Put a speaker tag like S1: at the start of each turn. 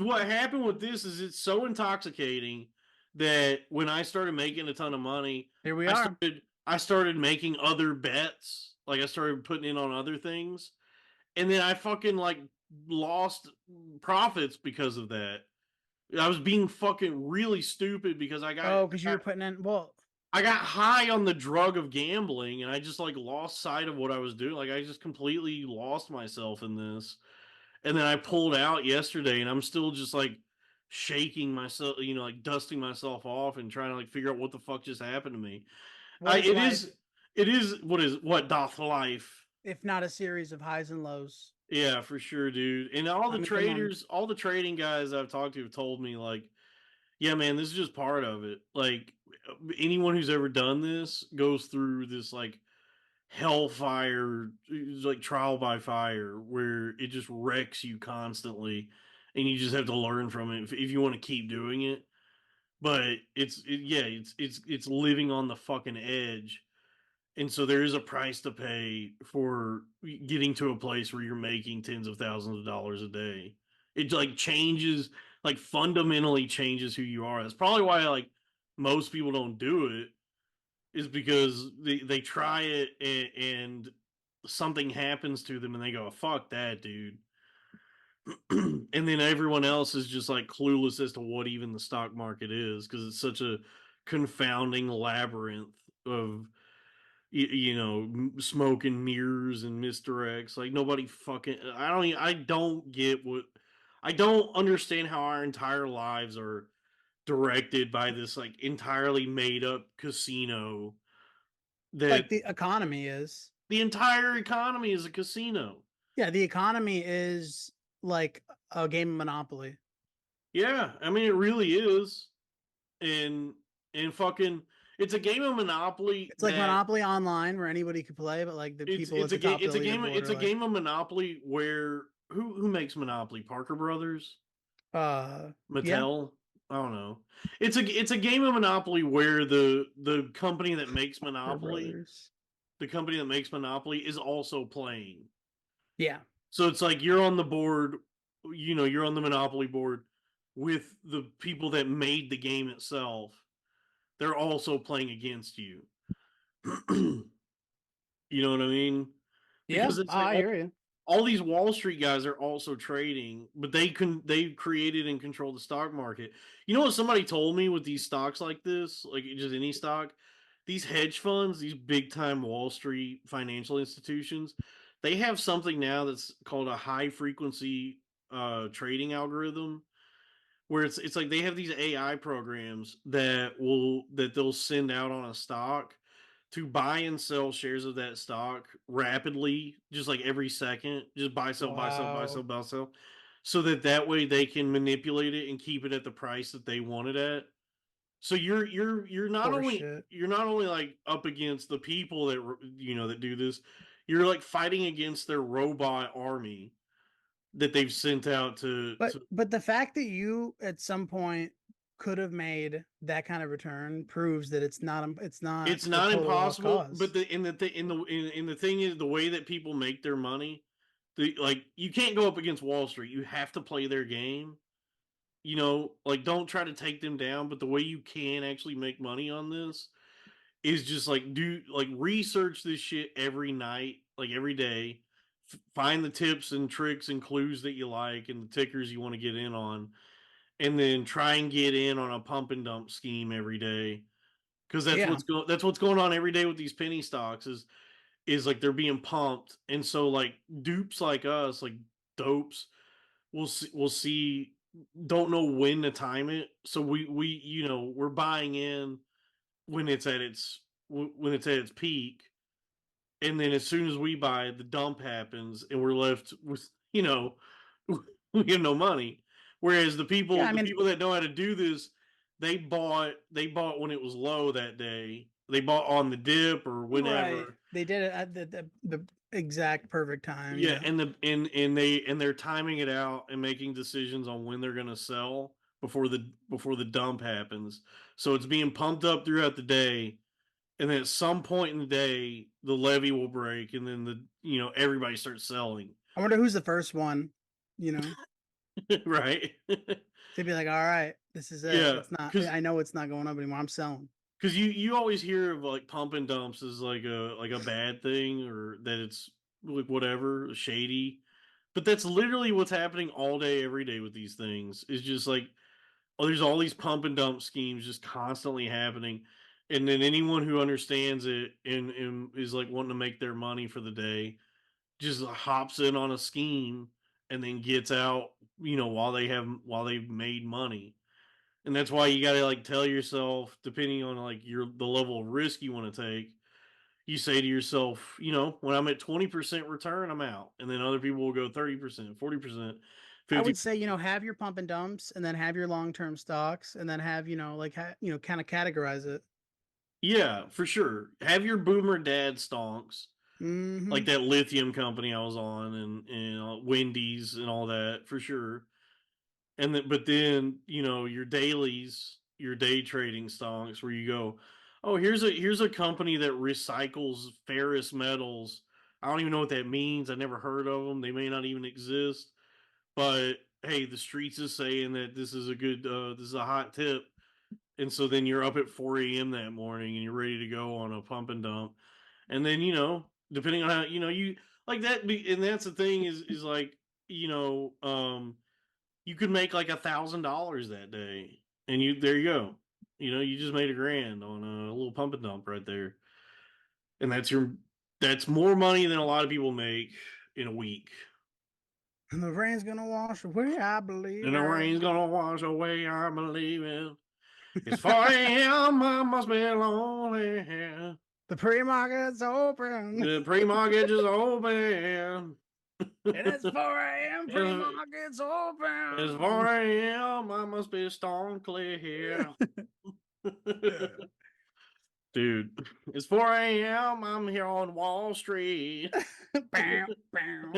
S1: what happened with this is it's so intoxicating that when I started making a ton of money,
S2: Here we
S1: I
S2: are.
S1: started I started making other bets. Like I started putting in on other things, and then I fucking like lost profits because of that. I was being fucking really stupid because
S2: Oh, because you were putting in. Well,
S1: I got high on the drug of gambling and I just like lost sight of what I was doing. Like I just completely lost myself in this. And then I pulled out yesterday and I'm still just like shaking myself, like dusting myself off and trying to like figure out what the fuck just happened to me.
S2: what is
S1: It
S2: life
S1: is what doth life.
S2: if not a series of highs and lows?
S1: Yeah, for sure, dude. And
S2: I mean, come on.
S1: all the trading guys I've talked to have told me like, yeah, man, this is just part of it. Like anyone who's ever done this goes through this like hellfire, like trial by fire, where it just wrecks you constantly, and you just have to learn from it if you want to keep doing it. But it's living on the fucking edge, and so there is a price to pay for getting to a place where you're making tens of thousands of dollars a day. It like changes, like fundamentally changes who you are. That's probably why like most people don't do it, is because they try it and something happens to them and they go, fuck that, dude. And then everyone else is just like clueless as to what even the stock market is because it's such a confounding labyrinth of smoke and mirrors and misdirects. Like nobody fucking. I don't get what. I don't understand how our entire lives are directed by this like entirely made up casino that
S2: Like the economy is.
S1: the entire economy is a casino.
S2: Yeah, the economy is like a game of Monopoly.
S1: Yeah, I mean it really is. And fucking it's a game of Monopoly
S2: It's like
S1: that
S2: Monopoly online where anybody could play, but like the people at the top of the leaderboard
S1: it's
S2: are
S1: a
S2: like,
S1: game of Monopoly where who makes Monopoly? Parker Brothers?
S2: yeah,
S1: Mattel? I don't know. It's a game of Monopoly where the company that makes
S2: Parker
S1: Monopoly,
S2: Brothers.
S1: the company that makes Monopoly is also playing.
S2: Yeah.
S1: So it's like you're on the board, you're on the Monopoly board with the people that made the game itself. They're also playing against you. You know what I mean?
S2: Yeah,
S1: Because it's like
S2: I hear you.
S1: all these Wall Street guys are also trading, but they created and control the stock market. You know what somebody told me with these stocks like this, like just any stock, these hedge funds, these big time Wall Street financial institutions, they have something now that's called a high frequency trading algorithm where it's like they have these AI programs that they'll send out on a stock to buy and sell shares of that stock rapidly, just like every second, just buy, sell, buy, sell, buy, sell,
S2: Wow.
S1: buy, sell, so that way they can manipulate it and keep it at the price that they want it at. So
S2: Horseshit.
S1: you're not only like up against the people that that do this, you're like fighting against their robot army that they've sent out
S2: But
S1: to
S2: but the fact that you at some point could have made that kind of return proves that it's not
S1: it's
S2: a
S1: not
S2: total lost
S1: impossible, but
S2: cause.
S1: the thing is the way that people make their money, like you can't go up against Wall Street. You have to play their game. Like don't try to take them down, but the way you can actually make money on this is just like do like research this shit every night, like every day. Find the tips and tricks and clues that you like and the tickers you want to get in on, and then try and get in on a pump and dump scheme every day because
S2: Yeah.
S1: that's what's going on every day with these penny stocks is like they're being pumped, and so like dupes like us, like dopes, will see don't know when to time it, so we we're buying in when it's at its peak, and then as soon as we buy the dump happens and we're left with we have no money. Whereas
S2: Yeah, I
S1: the
S2: mean,
S1: people that know how to do this, they bought when it was low that day. They bought on the dip or
S2: right.
S1: whenever.
S2: They did it at the exact perfect time.
S1: Yeah,
S2: Yeah.
S1: and they're timing it out and making decisions on when they're gonna sell before the dump happens. So it's being pumped up throughout the day, and then at some point in the day, the levee will break, and then everybody starts selling.
S2: I wonder who's the first one, you know?
S1: Right.
S2: They'd be like, "All right, this is it.
S1: Yeah,
S2: It's not.
S1: because
S2: I know it's not going up anymore. I'm selling."
S1: you always hear of like pump and dumps as like a bad thing or that it's like whatever shady, but that's literally what's happening all day every day with these things. Is just like, oh, there's all these pump and dump schemes just constantly happening, and then anyone who understands it and is like wanting to make their money for the day just hops in on a scheme and then gets out, while they've made money. And that's why you got to like tell yourself, depending on like the level of risk you want to take, you say to yourself, when I'm at 20% return, I'm out. And then other people will go 30%, 40%,
S2: I
S1: 50.
S2: would say, have your pump and dumps, and then have your long term stocks, and then have, like, kind of categorize it.
S1: Yeah, for sure. Have your boomer dad stonks, like
S2: Hmm.
S1: that lithium company I was on, and Wendy's and all that, for sure. And then, but then, your dailies, your day trading stonks, where you go, oh, here's a company that recycles ferrous metals. I don't even know what that means. I never heard of them. They may not even exist. But hey, the streets is saying that this is a hot tip. And so then you're up at 4 a.m. that morning and you're ready to go on a pump and dump. And then, depending on how, you like that. And that's the thing is like, you know, um, you could make like $1,000 that day, and there you go. You just made $1,000 on a little pump and dump right there, and that's more money than a lot of people make in a week.
S2: And the rain's gonna wash away, I believe
S1: And the
S2: it.
S1: rain's gonna wash away, I believe it. It's 4 a.m. I must be lonely.
S2: The pre-market's open.
S1: The pre-mortgage is open.
S2: And it's 4 a.m.
S1: it's,
S2: Pre-market's
S1: it's
S2: open.
S1: 4 a.m. I must be stone clear here. Dude, it's 4 a.m. I'm here on Wall Street.
S2: Bow, bow.